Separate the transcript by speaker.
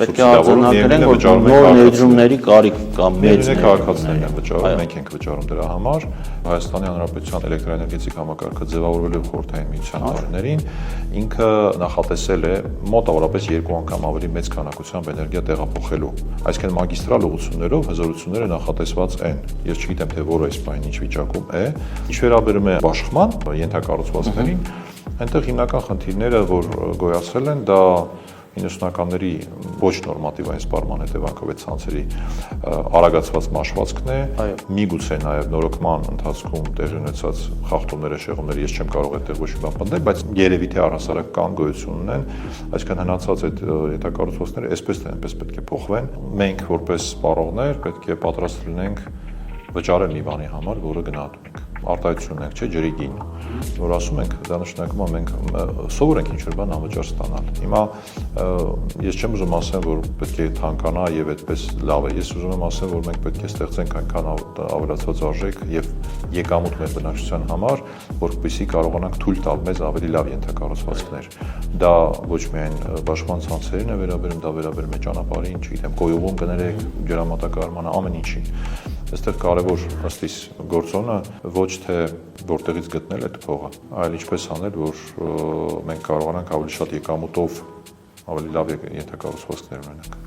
Speaker 1: պետք է արձանագրենք, որ նոր ներդրումների կարիք կա, մեծ
Speaker 2: քաղաքացիներն են վճարում, մենք ենք վճարում դրա համար։ Հայաստանի Հանրապետության էլեկտրոէներգետիկ համակարգը ձևավորվելու խորհրդային միության տարիներին ինքը նախատեսել է մոտավորապես 2 անգամ ավելի մեծ քանակությամբ էներգիա տեղափոխելու։ Այսինքն մագիստրալ ուղղություններով հզորությունները նախատեսված են։ Ես չգիտեմ, թե որը այս բանը ինչ վիճակում է։ Ինչ վերաբերում է աշխման ենթակառուցվածքներին, այնտեղ հիմնական խնդիրները, որ գոյացել են, դա 90-ականների ոչ նորմատիվային սպառման հետևանքով է ցանցերի արագացված մաշվածքն է, միգուցե նաև նորոգման ընթացքում տեղի ունեցած խախտումները, շեղումները, ես չեմ կարող այդտեղ ոչ մի բան պնդել, բայց երևի թե առհասարակ կան գոյություն ունեն, այսինքն հնացած այդ ենթակառուցվածքները այսպես թե այնպես պետք է փոխվեն։ Մենք որպես սպառողներ պետք է պատրաստ լինենք վճարել մի բանի համար, որը գնահատում ենք։ Արտահայտություն ենք, չէ, ջրի գին, որ ասում ենք, դա նշանակում է մենք սովոր ենք ինչ-որ բան անվճար ստանալ։ Հիմա ես չեմ ուզում ասեմ, որ պետք է թանկանա եւ այդպես լավ է։ Ես ուզում եմ ասեմ, որ մենք պետք է ստեղծենք այնքան ավելացված արժեք եւ եկամուտ մեր բնակչության համար, որպեսզի կարողանանք թույլ տալ մեզ ավելի լավ ենթակառուցվածքներ։ Դա ոչ միայն բաշխման ցանցերին է վերաբերում, դա վերաբերում է ճանապարհին, չգիտեմ, գոյուղում կներեք, ջրամատակարարմանը, ամեն ինչին։ Այստեղ կարևոր ըստ իս գործոնը ոչ թե որտեղից գտնել այդ փողը, այլ ինչպես անել, որ մենք կարողանանք ավելի շատ եկամուտով ավելի լավ ենթակառուցվածքներ ունենանք։